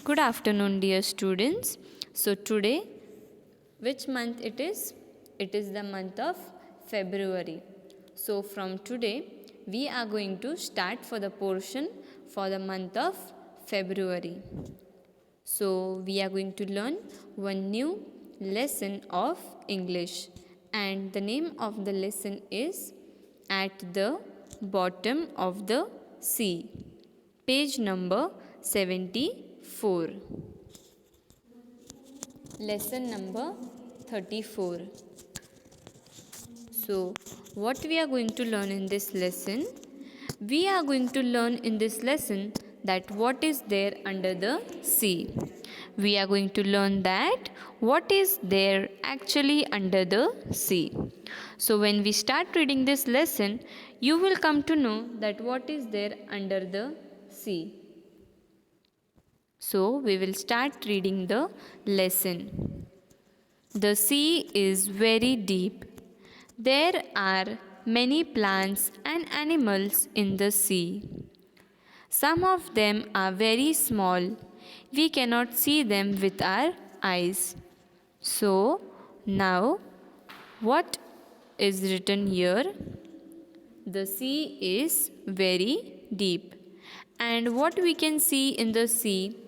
Good afternoon, dear students. So today, which month it is? It is the month of February. So from today, we are going to start for the portion for the month of February. So we are going to learn one new lesson of English, and the name of the lesson is At the Bottom of the Sea. Page number 74. Lesson number 34. So, what we are going to learn in this lesson? We are going to learn in this lesson that what is there under the sea. We are going to learn that what is there actually under the sea. So, when we start reading this lesson, you will come to know that what is there under the sea. So, we will start reading the lesson. The sea is very deep. There are many plants and animals in the sea. Some of them are very small. We cannot see them with our eyes. So, now what is written here? The sea is very deep. And what we can see in the sea?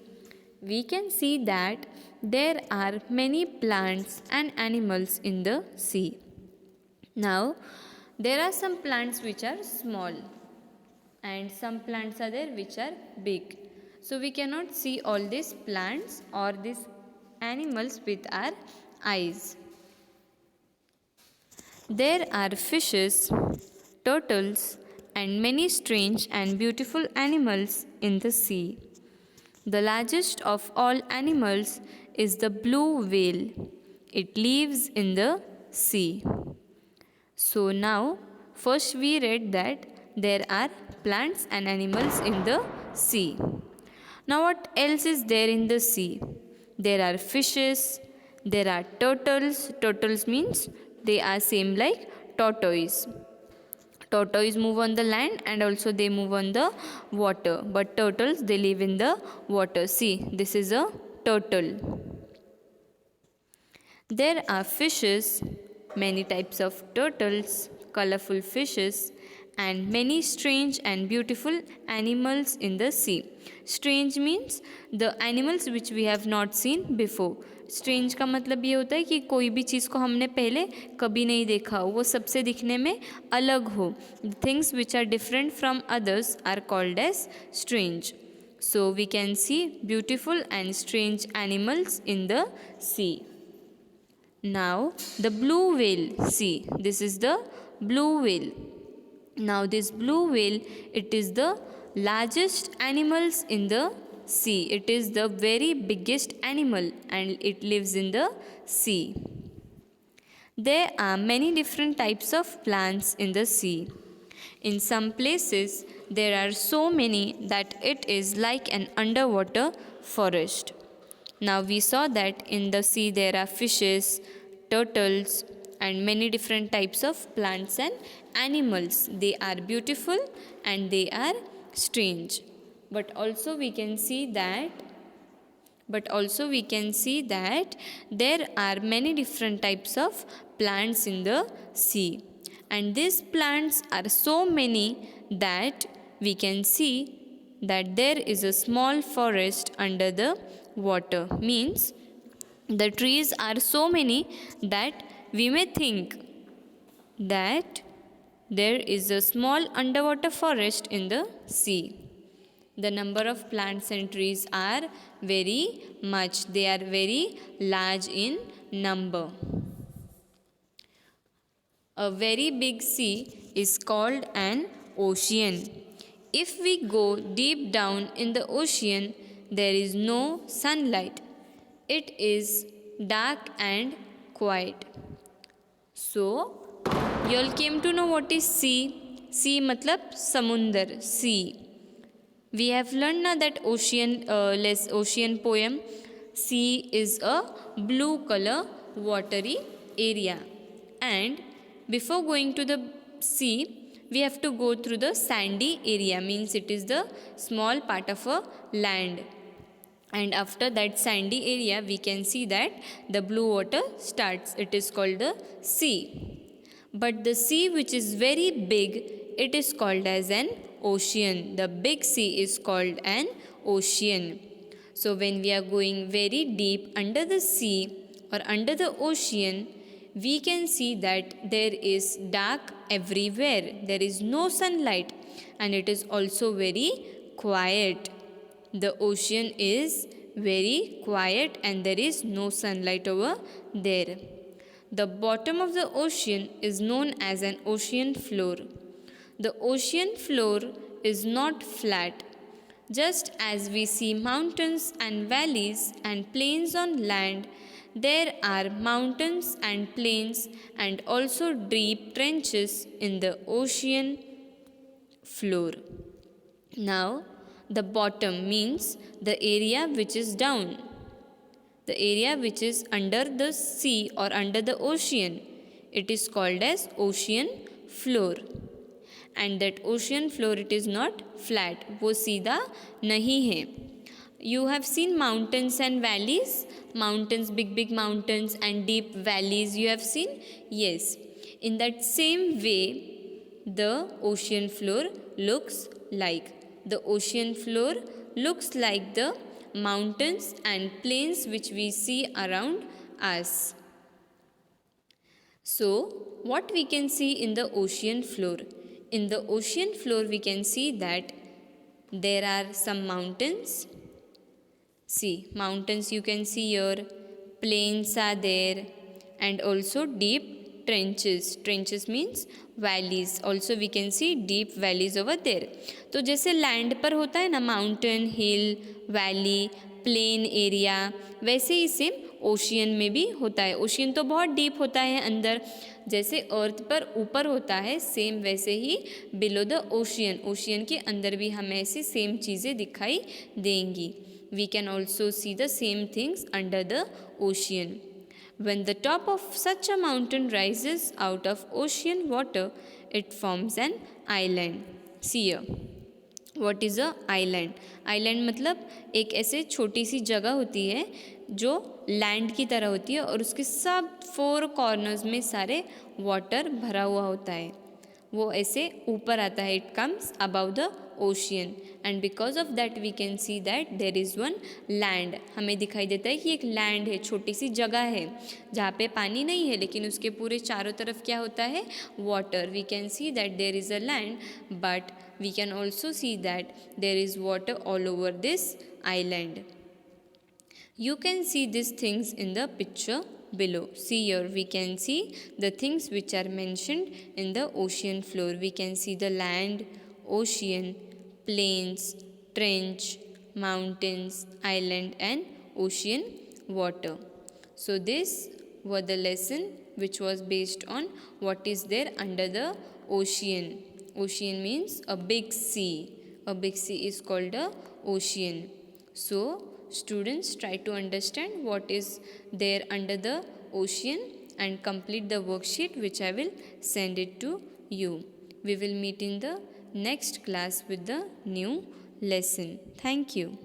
We can see that there are many plants and animals in the sea. Now, there are some plants which are small and some plants are there which are big. So, we cannot see all these plants or these animals with our eyes. There are fishes, turtles, and many strange and beautiful animals in the sea. The largest of all animals is the blue whale. It lives in the sea. So now, first we read that there are plants and animals in the sea. Now what else is there in the sea? There are fishes, there are turtles. Turtles means they are same like tortoise. Tortoise move on the land and also they move on the water. But turtles, they live in the water. See, this is a turtle. There are fishes, many types of turtles, colorful fishes, and many strange and beautiful animals in the sea. Strange means the animals which we have not seen before. Strange का मतलब ये होता है कि कोई भी चीज़ को हमने पहले कभी नहीं देखा हो, वो सबसे दिखने में अलग हो. Things which are different from others are called as strange. So we can see beautiful and strange animals in the sea. Now the blue whale. See, this is the blue whale. Now this blue whale, it is the largest animals in the sea. It is the very biggest animal and it lives in the sea. There are many different types of plants in the sea. In some places, there are so many that it is like an underwater forest. Now we saw that in the sea there are fishes, turtles, and many different types of plants and animals. They are beautiful and they are strange. But also we can see that there are many different types of plants in the sea. And these plants are so many that we can see that there is a small forest under the water. Means the trees are so many that we may think that there is a small underwater forest in the sea. The number of plants and trees are very much. They are very large in number. A very big sea is called an ocean. If we go deep down in the ocean, there is no sunlight. It is dark and quiet. So, you all came to know what is sea. Sea matlab samundar, sea. We have learned now that ocean poem. Sea is a blue color watery area. And before going to the sea, we have to go through the sandy area. Means it is the small part of a land. and after that sandy area we can see that the blue water starts. It is called the sea. But the sea which is very big, it is called as an ocean. The big sea is called an ocean. So when we are going very deep under the sea or under the ocean, we can see that there is dark everywhere. There is no sunlight and it is also very quiet. The ocean is very quiet and there is no sunlight over there. The bottom of the ocean is known as an ocean floor. The ocean floor is not flat. Just as we see mountains and valleys and plains on land, there are mountains and plains and also deep trenches in the ocean floor. Now, the bottom means the area which is down, the area which is under the sea or under the ocean. It is called as ocean floor. And that ocean floor, it is not flat, वो सीधा नहीं है. You have seen mountains and valleys, mountains, big mountains and deep valleys you have seen? Yes. In that same way, the ocean floor looks like. The ocean floor looks like the mountains and plains which we see around us. So, what we can see in the ocean floor? In the ocean floor, we can see that there are some mountains. See, mountains you can see here, plains are there, and also deep trenches. Trenches means valleys. Also we can see deep valleys over there. तो जैसे land पर होता है ना mountain, हिल, valley, plain area, वैसे ही same ocean में भी होता है. ओशियन तो बहुत डीप होता है अंदर, जैसे अर्थ पर ऊपर होता है सेम वैसे ही बिलो द ओशियन, ओशियन के अंदर भी हमें ऐसी सेम चीज़ें दिखाई देंगी. We can also see the same things under the ocean. When the top of such a mountain rises out of ocean water, it forms an island. See here. What is a island? Island मतलब एक ऐसे छोटी सी जगह होती है जो land की तरह होती है और उसके सब 4 कॉर्नर्स में सारे वाटर भरा हुआ होता है. वो ऐसे ऊपर आता है. It comes above the ocean and because of that we can see that there is one land. हमें दिखाई देता है कि एक लैंड है, छोटी सी जगह है जहाँ पे पानी नहीं है लेकिन उसके पूरे चारों तरफ क्या होता है, water. We can see that there is a land but we can also see that there is water all over this island. You can see these things in the picture below. See here, we can see the things which are mentioned in the ocean floor. We can see the land, ocean, plains, trench, mountains, island and ocean water. So this was the lesson which was based on what is there under the ocean. Ocean means a big sea. A big sea is called a ocean. So students, try to understand what is there under the ocean and complete the worksheet which I will send it to you. We will meet in the next class with the new lesson. Thank you.